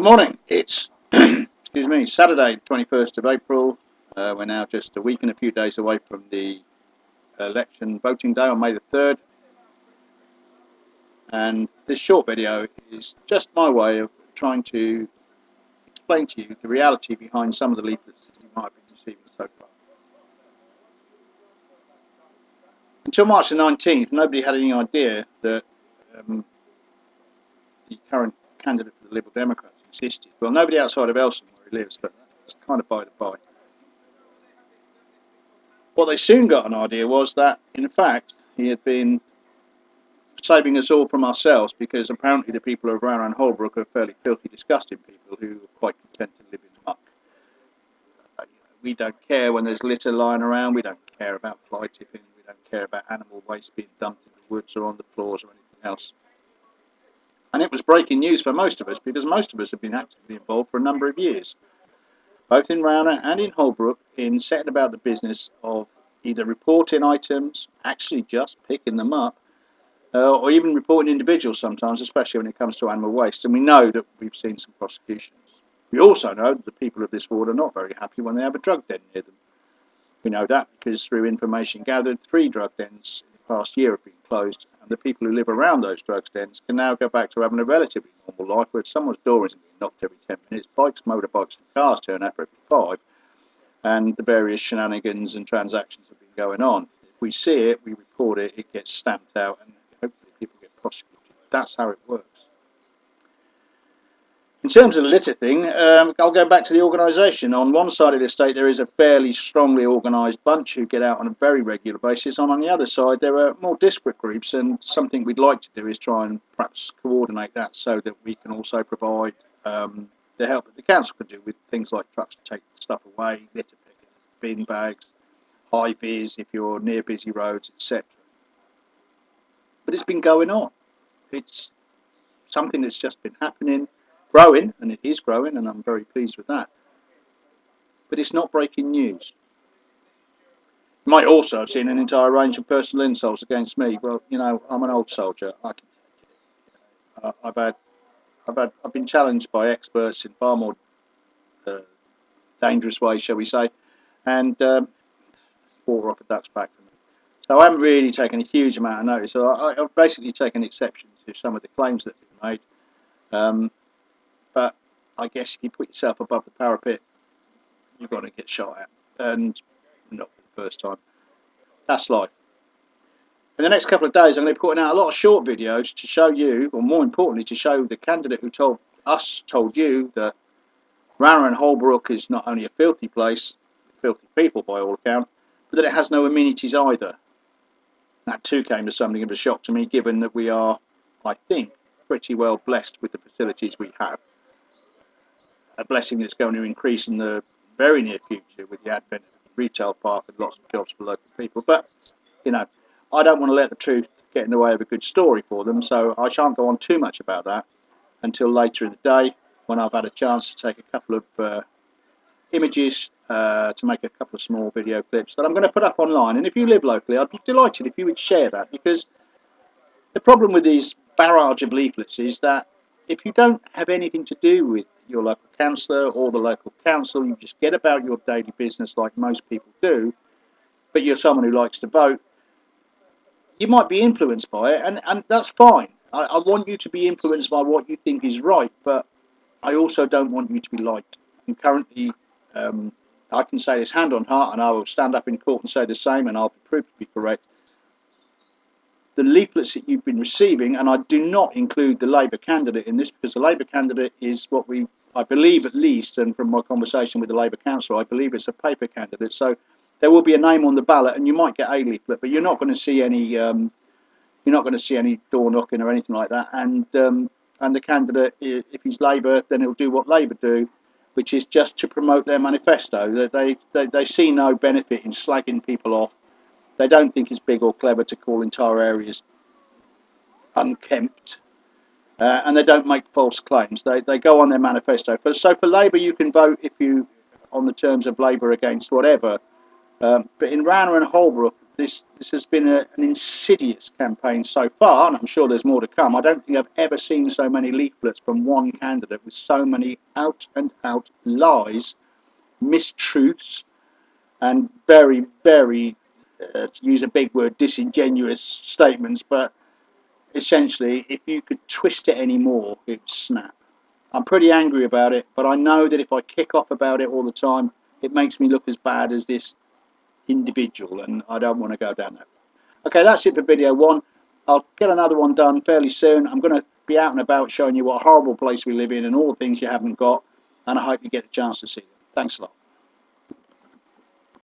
Good morning. It's excuse me, Saturday, 21st of April. We're now just a week and a few days away from the election voting day on May the 3rd. And this short video is just my way of trying to explain to you the reality behind some of the leaflets that you might have been receiving so far. Until March the 19th, nobody had any idea that the current candidate for the Liberal Democrats existed. Well, nobody outside of Elson, where he lives, but that's kind of by the by. What they soon got an idea was that, in fact, he had been saving us all from ourselves, because apparently the people of Rower and Holbrook are fairly filthy, disgusting people who are quite content to live in muck. We don't care when there's litter lying around, we don't care about fly tipping, we don't care about animal waste being dumped in the woods or on the floors or anything else. And it was breaking news for most of us, because most of us have been actively involved for a number of years, both in Rower and in Holbrook, in setting about the business of either reporting items, actually just picking them up, or even reporting individuals sometimes, especially when it comes to animal waste. And we know that we've seen some prosecutions. We also know that the people of this ward are not very happy when they have a drug den near them. We know that because through information gathered, 3 drug dens in the past year have been closed, and the people who live around those drug dens can now go back to having a relatively normal life, where someone's door isn't being knocked every 10 minutes, bikes, motorbikes and cars turn up every 5, and the various shenanigans and transactions have been going on. If we see it, we report it, it gets stamped out, and hopefully people get prosecuted. That's how it works. In terms of the litter thing, I'll go back to the organisation. On one side of the estate, there is a fairly strongly organised bunch who get out on a very regular basis. On the other side, there are more disparate groups, and something we'd like to do is try and perhaps coordinate that so that we can also provide the help that the council could do with things like trucks to take stuff away, litter pickers, bin bags, high vis if you're near busy roads, etc. But it's been going on. It's something that's just been happening, growing, and it is growing, and I'm very pleased with that. But it's not breaking news. You might also have seen an entire range of personal insults against me. Well, you know, I'm an old soldier. I can take it. I've been challenged by experts in far more dangerous ways, shall we say, and water off a duck's back for me. So I haven't really taken a huge amount of notice. So I've basically taken exception to some of the claims that have been made. But I guess if you put yourself above the parapet, you've got to get shot at, and not for the first time. That's life. In the next couple of days, I'm going to be putting out a lot of short videos to show you, or more importantly, to show the candidate who told you that Rower and Holbrook is not only a filthy place, filthy people by all accounts, but that it has no amenities either. That too came as something of a shock to me, given that we are, I think, pretty well blessed with the facilities we have. A blessing that's going to increase in the very near future with the advent of the retail park and lots of jobs for local people. But, you know, I don't want to let the truth get in the way of a good story for them, so I shan't go on too much about that until later in the day, when I've had a chance to take a couple of images, to make a couple of small video clips that I'm going to put up online. And if you live locally, I'd be delighted if you would share that, because the problem with these barrage of leaflets is that if you don't have anything to do with your local councillor or the local council, you just get about your daily business like most people do, but you're someone who likes to vote, you might be influenced by it, and that's fine. I want you to be influenced by what you think is right, but I also don't want you to be liked. And currently, I can say this hand on heart, and I will stand up in court and say the same, and I'll be proved to be correct. The leaflets that you've been receiving, and I do not include the Labour candidate in this, because the Labour candidate is what I believe at least, and from my conversation with the Labour council, I believe it's a paper candidate. So there will be a name on the ballot, and you might get a leaflet, but you're not going to see any door knocking or anything like that. And the candidate, if he's Labour, then he'll do what Labour do, which is just to promote their manifesto. They see no benefit in slagging people off. They don't think it's big or clever to call entire areas unkempt, and they don't make false claims. They go on their manifesto. So for Labour, you can vote if you on the terms of Labour against whatever. But in Rower and Holbrook, this has been an insidious campaign so far, and I'm sure there's more to come. I don't think I've ever seen so many leaflets from one candidate with so many out and out lies, mistruths, and very, very, to use a big word, disingenuous statements. But essentially, if you could twist it any more, it would snap. I'm pretty angry about it, but I know that if I kick off about it all the time, it makes me look as bad as this individual, and I don't want to go down that. Okay, that's it for video 1. I'll get another one done fairly soon. I'm going to be out and about showing you what a horrible place we live in and all the things you haven't got, and I hope you get the chance to see them. Thanks a lot.